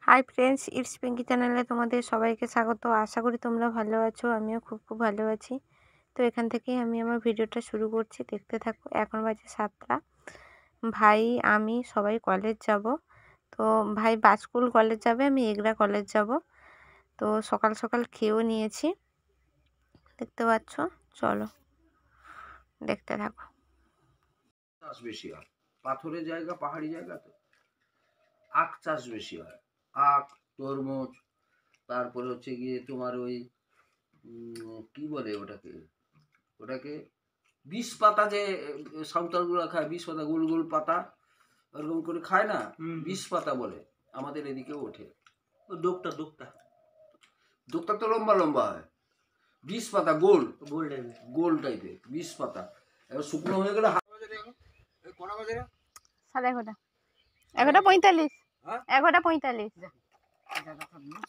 Hi friends, it's Pinki চ্যানেলে তোমাদের সবাইকে স্বাগত। আশা করি তোমরা ভালো আছো, আমিও খুব ভালো আছি। তো এখান থেকেই আমি আমার ভিডিওটা শুরু করছি, দেখতে থাকো। এখন বাজে 7টা। ভাই আমি সবাই কলেজ যাব। তো ভাই বাজকুল কলেজ যাবে, আমি এগরা কলেজ যাব। তো সকাল সকাল খেয়েও নিয়েছি, দেখতে পাচ্ছ। চলো দেখতে থাকো। চাষ বেশি হয়, পাথরের জায়গা, পাহাড়ি জায়গা, তো আখ চাষ বেশি হয়। আখ, তরমুজ, তারপরে হচ্ছে গিয়ে তোমার ওই কি বলে ওটাকে বিষ পাতা, যে সাঁওতালগুলো খায়, বিষ পাতা, গোল গোল পাতা ওরকম করে খায় না, বিষ পাতা বলে, আমাদের এদিকেও ওঠে। দোক্তা দোক্তা দোক্তা তো লম্বা লম্বা হয়, বিষ পাতা গোল গোল টাইপের বিষ পাতা। এবার শুকনো হয়ে গেলে 11:45। 11:45।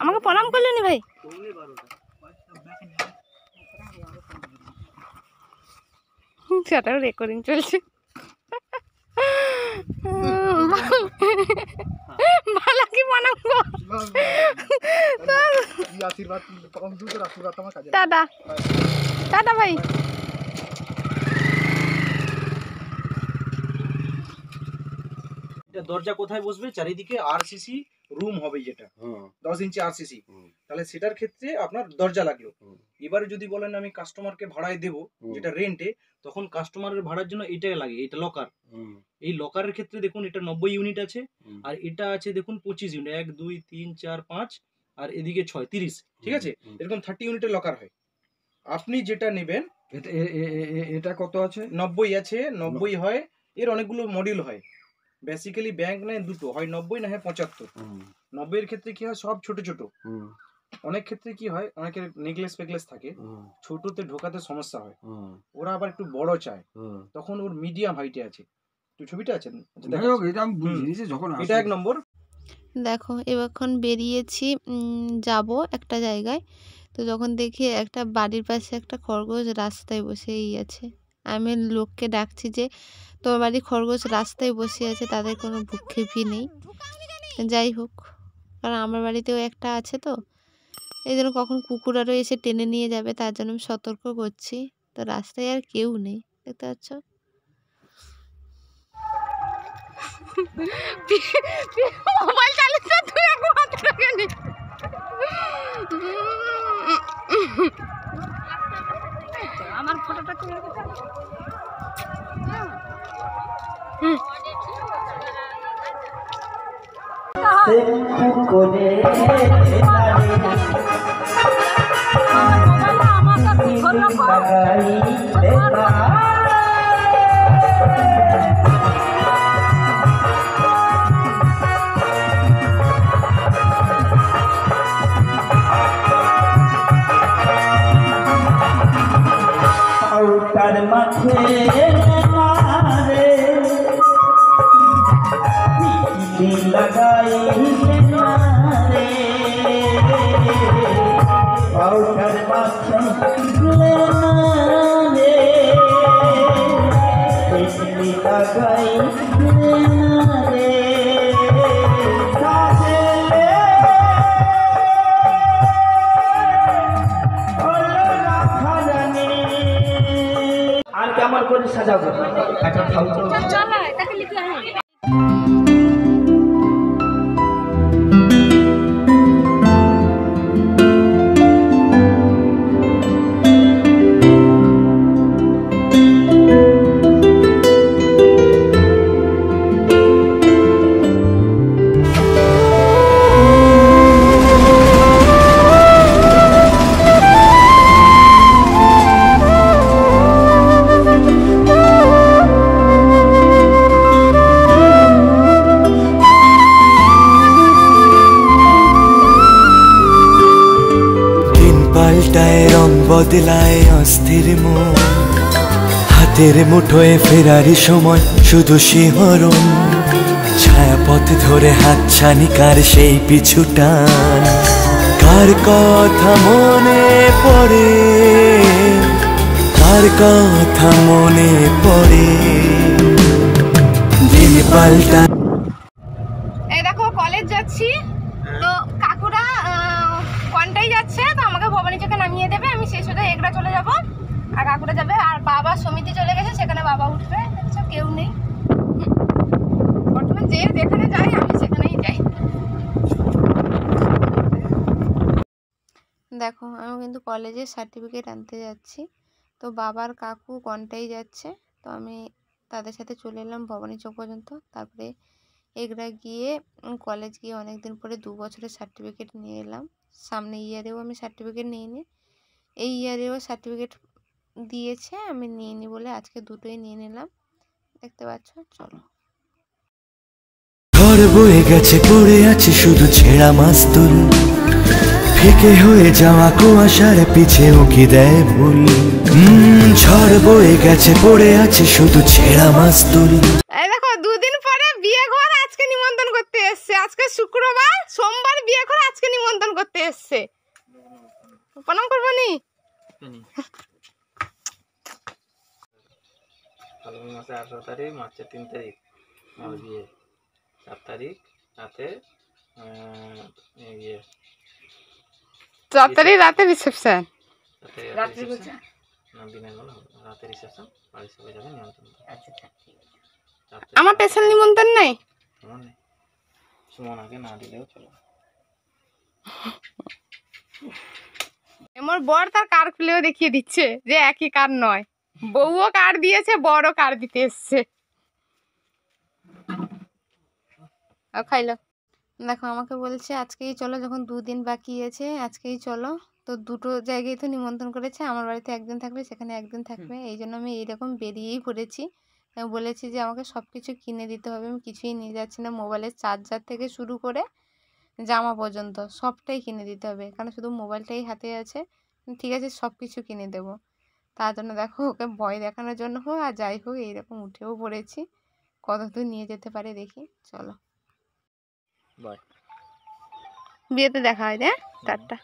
আমাকে প্রণাম করলেনি ভাই? সেটাও রেকর্ডিং চলছে। ভালো কি প্রণাম গো। টাটা টাটা ভাই। দরজা কোথায় বসবে? চারিদিকে আরসিসি রুম হবে, যেটা 10 ইঞ্চি আরসিসি, তাহলে সেটার ক্ষেত্রে আপনার দরজা লাগলো। এবারে যদি বলেন আমি কাস্টমারকে ভাড়ায় দেব, যেটা রেন্টে, তখন কাস্টমারের ভাড়ার জন্য এটা লাগে, এটা লকার। এই লকারের ক্ষেত্রে দেখুন এটা 90 ইউনিট আছে, আর এটা আছে দেখুন 25 ইউনিট, 1 2 3 4 5, আর এদিকে 6 30, ঠিক আছে। এরকম 30 ইউনিটের লকার হয়। আপনি যেটা নেবেন, এটা কত আছে? 90 আছে, 90 হয়। এর অনেকগুলো মডিউল হয়। বেসিক্যালি ব্যাংক নেয় দুটো, হয় 90 না হয় 75। 90 এর ক্ষেত্রে কি হয়, সব ছোট ছোট। অনেক ক্ষেত্রে কি হয়, অনেকের নেকলেস ফেকলেস থাকে, ছোটতে ঢোকাতে সমস্যা হয়, ওরা আবার একটু বড় চায়, তখন ওর মিডিয়াম হাইটে আছে। তো ছবিটা আছে, এটা 1 নম্বর। দেখো এবারক্ষণ বেরিয়েছি, যাব একটা জায়গায়। তো যখন দেখি একটা বাড়ির পাশে একটা খরগোশ রাস্তায় বসেই আছে। আমি লোককে ডাকছি যে তোমার বাড়ির খরগোশ রাস্তায় বসে আছে, তাদের কোনো ভূক্ষেপই নেই। যাই হোক, কারণ আমার বাড়িতেও একটা আছে, তো এই জন্য কখন কুকুর আরও এসে টেনে নিয়ে যাবে, তার জন্য আমি সতর্ক করছি। তো রাস্তায় আর কেউ নেই, দেখতে পাচ্ছ। মোবাইল চালাচ্ছে, তুই একমাত্র কেন? আমার ফটোটা তুলে রেখেছে। আর কেমন করে সাজাবো, একটা ফালতু বদলায় অস্থির মন, হাতের মুঠোয় ফেরারি সময় শুধু শিহরণ, ছায়াপথ ধরে হাতছানি কার সেই পিছু টান, কার কথা মনে পড়ে, কার কথা মনে পড়ে, দিন পাল্টা। এই দেখো কলেজ যাচ্ছি, তো কাকুরা কোনটাই যাচ্ছে, তো আমাকে ভবানী চকে নামিয়ে দেবে, আমি সেই সোজা এগরা চলে যাব, আর কাকুরা যাবে। আর বাবা সমিতি চলে গেছে, সেখানে বাবা উঠবে, দেখছো কেউ নেই। বর্তমান যে যেখানে যাই আমি সেখানেই যাই। দেখো আমি কিন্তু কলেজের সার্টিফিকেট আনতে যাচ্ছি, তো বাবার কাকু কোনটাই যাচ্ছে, তো আমি তাদের সাথে চলে এলাম ভবানী চক পর্যন্ত। তারপরে এগরা গিয়ে কলেজ গিয়ে অনেক দিন পরে 2 বছরের সার্টিফিকেট নিয়ে এলাম। সামনে ইয়ারেও আমি সার্টিফিকেট নিইনি, এই ইয়ারেও সার্টিফিকেট দিয়েছে, আমি নিইনি বলে আজকে দুটোই নিয়ে নিলাম, দেখতে পাচ্ছ। চলো। ঝড় বয়ে গেছে পড়ে আছে শুধু ছেঁড়া মাস্তুল, ফিকে হয়ে যাওয়া কুয়াশার পিছে উকি দেয় ভুল। ঝড় বয়ে গেছে পড়ে আছে শুধু ছেঁড়া মাস্তুল। এই দেখো 2 দিন পরে বিয়ে ঘর আজকে নিমন্ত্রণ করতে এসছে, আজকে শুক্রবার, সোমবার বিয়ে ঘর আজকে নিমন্ত্রণ করতে এসছে। প্রণাম করবো নি? ফাল্গুন মাসে 18 তারিখ, মার্চের 3 তারিখ আমার বিয়ে, 4 তারিখ রাতে 4 তারিখ রাতে রিসেপশন, রাত্রি না দিনের বেলা হবে, রাতে রিসেপশন, বাড়ির সবাই যাবে নিমন্ত্রণ। আমার স্পেশাল নিমন্ত্রণ নাই? তোমার নেই, সুমনাকে না দিলেও চলো। আমার বর তার কার খুলেও দেখিয়ে দিচ্ছে যে একই কার নয়, বউও কার দিয়েছে, বড়ও কার দিতে এসছে। খাইলো। দেখো আমাকে বলছে আজকেই চলো, যখন 2 দিন বাকি আছে আজকেই চলো। তো দুটো জায়গায় তো নিমন্ত্রণ করেছে, আমার বাড়িতে একদিন থাকবে, সেখানে একদিন থাকবে, এই জন্য আমি এইরকম বেরিয়েই পড়েছি। আমি বলেছি যে আমাকে সব কিছু কিনে দিতে হবে, আমি কিছুই নিয়ে যাচ্ছি না, মোবাইলের চার্জার থেকে শুরু করে জামা পর্যন্ত সবটাই কিনে দিতে হবে, কারণ শুধু মোবাইলটাই হাতে আছে। ঠিক আছে, সব কিছু কিনে দেবো। তার জন্য দেখো ওকে ভয় দেখানোর জন্য হোক আর যাই হোক এইরকম উঠেও পড়েছি, কত দূর নিয়ে যেতে পারে দেখি। চলো বাই, বিয়েতে দেখা হয়, টাটা।